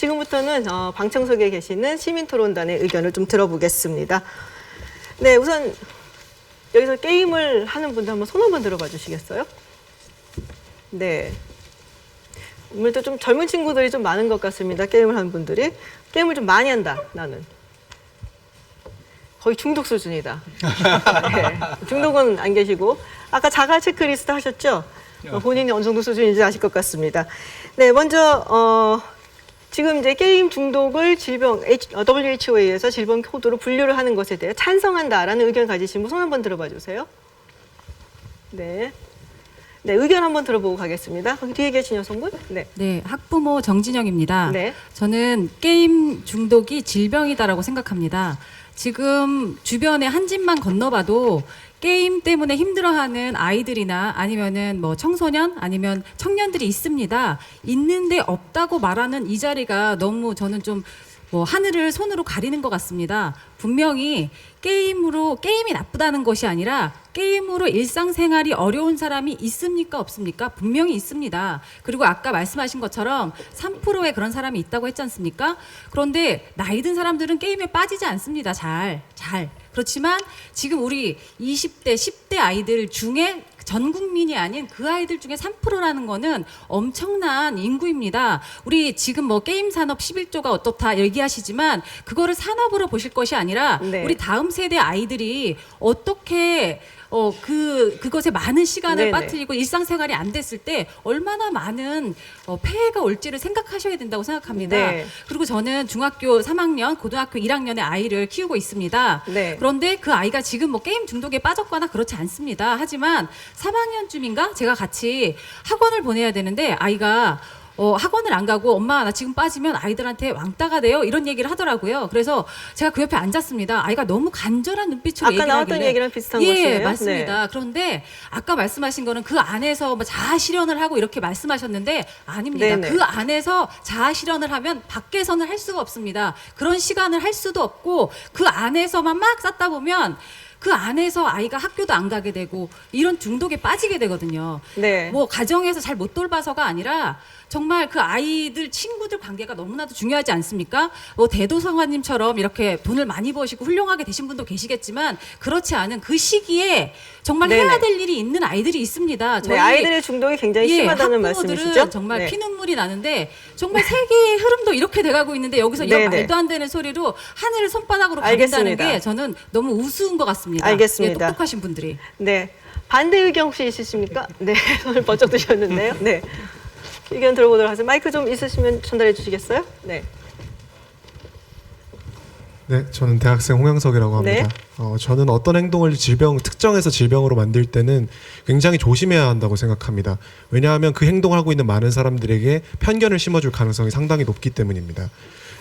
지금부터는 방청석에 계시는 시민토론단의 의견을 좀 들어보겠습니다. 네, 우선 여기서 게임을 하는 분들 한번 손 한번 들어봐 주시겠어요? 네. 오늘도 좀 젊은 친구들이 좀 많은 것 같습니다. 게임을 하는 분들이. 게임을 좀 많이 한다, 나는. 거의 중독 수준이다. 네, 중독은 안 계시고. 아까 자가 체크리스트 하셨죠? 본인이 어느 정도 수준인지 아실 것 같습니다. 네, 먼저 지금 이제 게임 중독을 WHO에 의해서 질병 코드로 분류를 하는 것에 대해 찬성한다라는 의견 가지신 분 손 한번 들어봐 주세요. 네. 네, 의견 한번 들어보고 가겠습니다. 거기 뒤에 계신 여성분. 네. 네, 학부모 정진영입니다. 네. 저는 게임 중독이 질병이다라고 생각합니다. 지금 주변에 한 집만 건너봐도 게임 때문에 힘들어하는 아이들이나 아니면은 뭐 청소년 아니면 청년들이 있습니다. 있는데 없다고 말하는 이 자리가 너무 저는 좀 뭐 하늘을 손으로 가리는 것 같습니다. 분명히 게임이 나쁘다는 것이 아니라 게임으로 일상생활이 어려운 사람이 있습니까 없습니까? 분명히 있습니다. 그리고 아까 말씀하신 것처럼 3%의 그런 사람이 있다고 했지 않습니까? 그런데 나이 든 사람들은 게임에 빠지지 않습니다. 잘. 그렇지만 지금 우리 20대, 10대 아이들 중에 전 국민이 아닌 그 아이들 중에 3%라는 거는 엄청난 인구입니다. 우리 지금 뭐 게임 산업 11조가 어떻다 얘기하시지만 그거를 산업으로 보실 것이 아니라 네. 우리 다음 세대 아이들이 어떻게 그것에 많은 시간을 네네. 빠뜨리고 일상생활이 안 됐을 때 얼마나 많은 폐해가 올지를 생각하셔야 된다고 생각합니다. 네. 그리고 저는 중학교 3학년, 고등학교 1학년의 아이를 키우고 있습니다. 네. 그런데 그 아이가 지금 뭐 게임 중독에 빠졌거나 그렇지 않습니다. 하지만 3학년쯤인가 제가 같이 학원을 보내야 되는데 아이가 학원을 안 가고 엄마 나 지금 빠지면 아이들한테 왕따가 돼요 이런 얘기를 하더라고요. 그래서 제가 그 옆에 앉았습니다. 아이가 너무 간절한 눈빛으로 아까 얘기를 나왔던 하길래 얘기랑 비슷한 예, 것이에요. 맞습니다. 그런데 아까 말씀하신 거는 그 안에서 뭐 자아 실현을 하고 이렇게 말씀하셨는데 아닙니다. 네네. 그 안에서 자아 실현을 하면 밖에서는 할 수가 없습니다. 그런 시간을 할 수도 없고 그 안에서만 막 쌓다 보면 그 안에서 아이가 학교도 안 가게 되고 이런 중독에 빠지게 되거든요. 네. 뭐 가정에서 잘 못 돌봐서가 아니라 정말 그 아이들 친구들 관계가 너무나도 중요하지 않습니까? 뭐 대도서관님처럼 이렇게 돈을 많이 버시고 훌륭하게 되신 분도 계시겠지만 그렇지 않은 그 시기에 정말 네네. 해야 될 일이 있는 아이들이 있습니다. 네, 아이들의 중독이 굉장히 심하다는 학부모들은 말씀이시죠? 정말 네. 피눈물이 나는데 정말 세계의 흐름도 이렇게 돼가고 있는데 여기서 이 네네. 말도 안 되는 소리로 하늘을 손바닥으로 가린다는 알겠습니다. 게 저는 너무 우스운 것 같습니다. 알겠습니다. 예, 똑똑하신 분들이. 네. 반대 의견 혹시 있으십니까? 네. 손을 번쩍 드셨는데요. 네. 의견 들어보도록 하세요. 마이크 좀 있으시면 전달해 주시겠어요? 네. 네, 저는 대학생 홍영석이라고 합니다. 저는 어떤 행동을 특정해서 질병으로 만들 때는 굉장히 조심해야 한다고 생각합니다. 왜냐하면 그 행동을 하고 있는 많은 사람들에게 편견을 심어줄 가능성이 상당히 높기 때문입니다.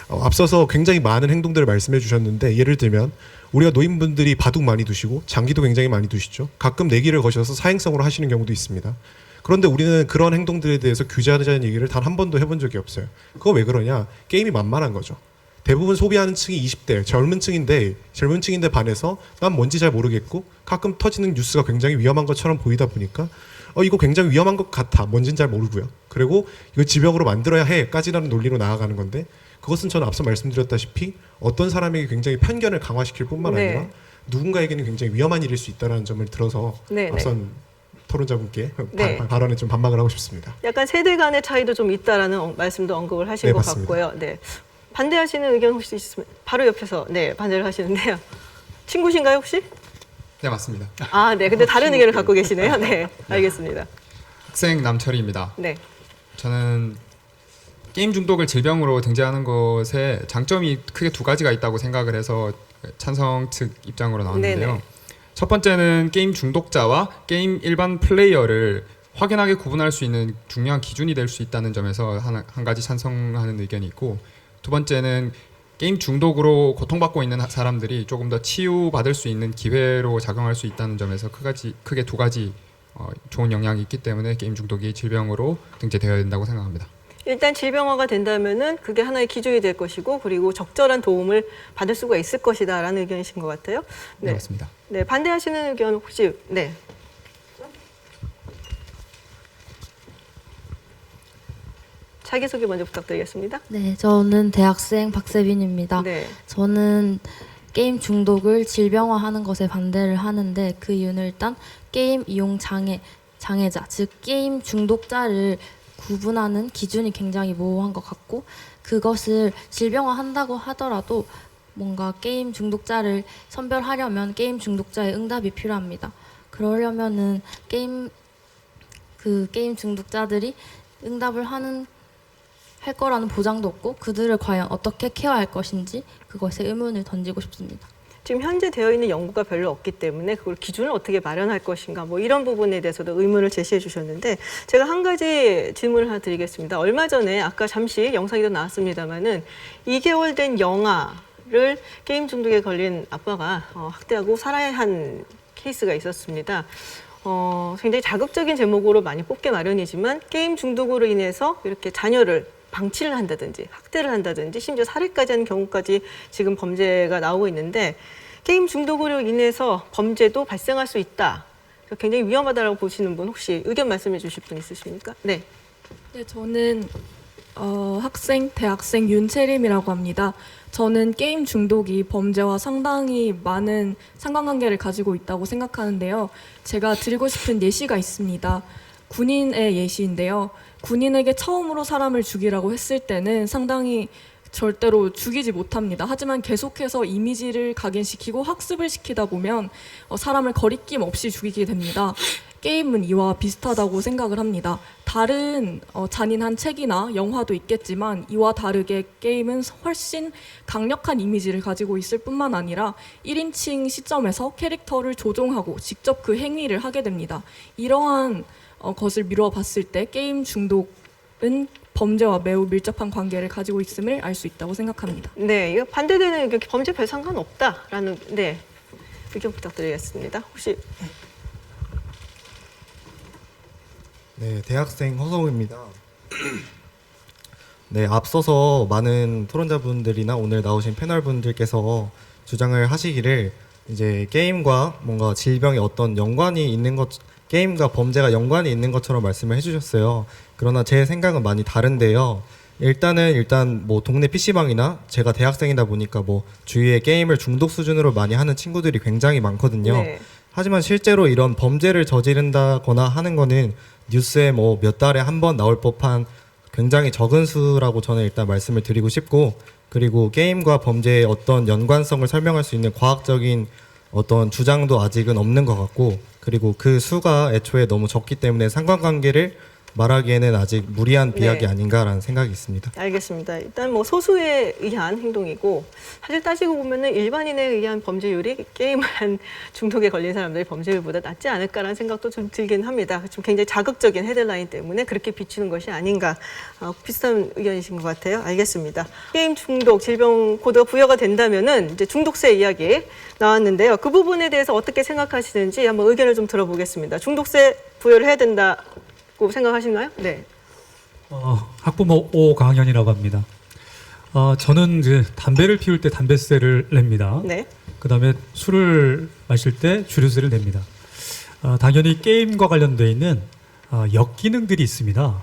앞서서 굉장히 많은 행동들을 말씀해 주셨는데 예를 들면 우리가 노인분들이 바둑 많이 두시고 장기도 굉장히 많이 두시죠. 가끔 내기를 거셔서 사행성으로 하시는 경우도 있습니다. 그런데 우리는 그런 행동들에 대해서 규제하자는 얘기를 단 한 번도 해본 적이 없어요. 그거 왜 그러냐? 게임이 만만한 거죠. 대부분 소비하는 층이 20대 젊은 층인데 반해서 난 뭔지 잘 모르겠고 가끔 터지는 뉴스가 굉장히 위험한 것처럼 보이다 보니까 이거 굉장히 위험한 것 같아 뭔진 잘 모르고요. 그리고 이거 질병으로 만들어야 해까지라는 논리로 나아가는 건데 그것은 저는 앞서 말씀드렸다시피 어떤 사람에게 굉장히 편견을 강화시킬 뿐만 네. 아니라 누군가에게는 굉장히 위험한 일일 수 있다는 점을 들어서 네, 앞선 토론자분께 네. 발언에 좀 반박을 하고 싶습니다. 약간 세대 간의 차이도 좀 있다라는 말씀도 언급을 하신 네, 것 맞습니다. 같고요. 네. 반대하시는 의견 혹시 있으면 바로 옆에서 네, 반대를 하시는데요. 친구신가요, 혹시? 네, 맞습니다. 아, 네. 근데 다른 의견을 갖고 계시네요. 네. 알겠습니다. 학생 남철희입니다. 네. 저는 게임 중독을 질병으로 등재하는 것에 장점이 크게 두 가지가 있다고 생각을 해서 찬성 측 입장으로 나왔는데요. 네네. 첫 번째는 게임 중독자와 게임 일반 플레이어를 확연하게 구분할 수 있는 중요한 기준이 될 수 있다는 점에서 한 가지 찬성하는 의견이 있고, 두 번째는 게임 중독으로 고통받고 있는 사람들이 조금 더 치유받을 수 있는 기회로 작용할 수 있다는 점에서 크게 두 가지 좋은 영향이 있기 때문에 게임 중독이 질병으로 등재되어야 된다고 생각합니다. 일단 질병화가 된다면은 그게 하나의 기준이 될 것이고 그리고 적절한 도움을 받을 수가 있을 것이다라는 의견이신 것 같아요. 네, 맞습니다. 네, 반대하시는 의견 혹시 네. 자기소개 먼저 부탁드리겠습니다. 네, 저는 대학생 박세빈입니다. 네. 저는 게임 중독을 질병화하는 것에 반대를 하는데 그 이유는 일단 게임 이용 장애자, 즉 게임 중독자를 구분하는 기준이 굉장히 모호한 것 같고 그것을 질병화한다고 하더라도 뭔가 게임 중독자를 선별하려면 게임 중독자의 응답이 필요합니다. 그러려면은 게임 중독자들이 응답을 할 거라는 보장도 없고 그들을 과연 어떻게 케어할 것인지 그것에 의문을 던지고 싶습니다. 지금 현재 되어 있는 연구가 별로 없기 때문에 그걸 기준을 어떻게 마련할 것인가 뭐 이런 부분에 대해서도 의문을 제시해 주셨는데 제가 한 가지 질문을 하나 드리겠습니다. 얼마 전에 아까 잠시 영상에도 나왔습니다마는 2개월 된 영아를 게임 중독에 걸린 아빠가 학대하고 살해야 한 케이스가 있었습니다. 굉장히 자극적인 제목으로 많이 뽑게 마련이지만 게임 중독으로 인해서 이렇게 자녀를 방치를 한다든지 학대를 한다든지 심지어 살해까지 하는 경우까지 지금 범죄가 나오고 있는데 게임 중독으로 인해서 범죄도 발생할 수 있다. 굉장히 위험하다라고 보시는 분 혹시 의견 말씀해 주실 분 있으십니까? 네. 네, 저는 대학생 윤채림이라고 합니다. 저는 게임 중독이 범죄와 상당히 많은 상관관계를 가지고 있다고 생각하는데요. 제가 드리고 싶은 예시가 있습니다. 군인의 예시인데요. 군인에게 처음으로 사람을 죽이라고 했을 때는 상당히 절대로 죽이지 못합니다. 하지만 계속해서 이미지를 각인시키고 학습을 시키다 보면 사람을 거리낌 없이 죽이게 됩니다. 게임은 이와 비슷하다고 생각을 합니다. 다른 잔인한 책이나 영화도 있겠지만 이와 다르게 게임은 훨씬 강력한 이미지를 가지고 있을 뿐만 아니라 1인칭 시점에서 캐릭터를 조종하고 직접 그 행위를 하게 됩니다. 이러한 것을 미루어 봤을 때 게임 중독은 범죄와 매우 밀접한 관계를 가지고 있음을 알 수 있다고 생각합니다. 네, 이거 반대되는 의견, 범죄 별 상관없다라는 의견 부탁드리겠습니다. 혹시 네, 대학생 허성우입니다. 네, 앞서서 많은 토론자분들이나 오늘 나오신 패널분들께서 주장을 하시기를 이제 게임과 뭔가 질병이 어떤 연관이 있는 것, 게임과 범죄가 연관이 있는 것처럼 말씀을 해주셨어요. 그러나 제 생각은 많이 다른데요. 일단 뭐 동네 PC방이나 제가 대학생이다 보니까 뭐 주위에 게임을 중독 수준으로 많이 하는 친구들이 굉장히 많거든요. 네. 하지만 실제로 이런 범죄를 저지른다거나 하는 거는 뉴스에 뭐 몇 달에 한 번 나올 법한 굉장히 적은 수라고 저는 일단 말씀을 드리고 싶고, 그리고 게임과 범죄의 어떤 연관성을 설명할 수 있는 과학적인 어떤 주장도 아직은 없는 것 같고, 그리고 그 수가 애초에 너무 적기 때문에 상관관계를 말하기에는 아직 무리한 비약이 네. 아닌가라는 생각이 있습니다. 알겠습니다. 일단 뭐 소수에 의한 행동이고 사실 따지고 보면은 일반인에 의한 범죄율이 게임을 한 중독에 걸린 사람들의 범죄율보다 낮지 않을까라는 생각도 좀 들긴 합니다. 좀 굉장히 자극적인 헤드라인 때문에 그렇게 비추는 것이 아닌가 비슷한 의견이신 것 같아요. 알겠습니다. 게임 중독 질병 코드가 부여가 된다면은 이제 중독세 이야기 나왔는데요. 그 부분에 대해서 어떻게 생각하시는지 한번 의견을 좀 들어보겠습니다. 중독세 부여를 해야 된다. 생각하시나요? 네. 학부모 오강현이라고 합니다. 저는 이제 담배를 피울 때 담배세를 냅니다. 네. 그다음에 술을 마실 때 주류세를 냅니다. 당연히 게임과 관련돼 있는 역기능들이 있습니다.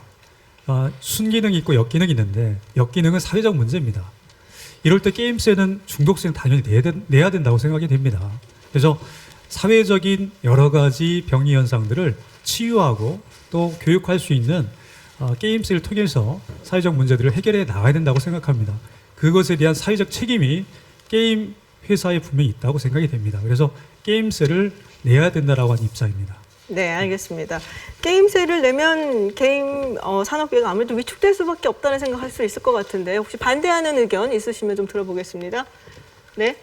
순기능이 있고 역기능이 있는데 역기능은 사회적 문제입니다. 이럴 때 게임세는 중독세는 당연히 내야 된다고 생각이 됩니다. 그래서 사회적인 여러 가지 병리 현상들을 치유하고 또 교육할 수 있는 게임세를 통해서 사회적 문제들을 해결해 나가야 된다고 생각합니다. 그것에 대한 사회적 책임이 게임 회사에 분명히 있다고 생각이 됩니다. 그래서 게임세를 내야 된다라고 하는 입장입니다. 네, 알겠습니다. 게임세를 내면 게임 산업계가 아무래도 위축될 수밖에 없다는 생각할 수 있을 것 같은데 혹시 반대하는 의견 있으시면 좀 들어보겠습니다. 네.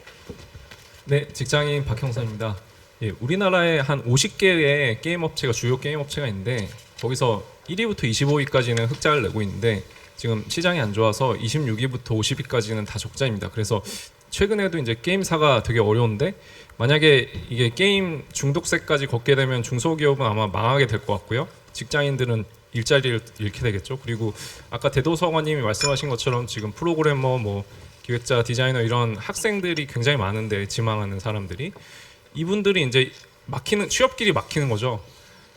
네, 직장인 박형선입니다. 예, 우리나라에 한 50개의 게임 업체가 주요 게임 업체가 있는데 거기서 1위부터 25위까지는 흑자를 내고 있는데 지금 시장이 안 좋아서 26위부터 50위까지는 다 적자입니다. 그래서 최근에도 이제 게임사가 되게 어려운데 만약에 이게 게임 중독세까지 걷게 되면 중소기업은 아마 망하게 될 것 같고요. 직장인들은 일자리를 잃게 되겠죠. 그리고 아까 대도서관님이 말씀하신 것처럼 지금 프로그래머, 뭐 기획자, 디자이너 이런 학생들이 굉장히 많은데 지망하는 사람들이 이분들이 이제 취업길이 막히는 거죠.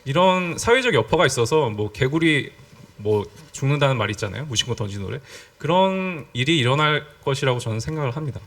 이런 사회적 여파가 있어서 뭐 개구리 뭐 죽는다는 말이 있잖아요. 무심코 던진 노래. 그런 일이 일어날 것이라고 저는 생각을 합니다.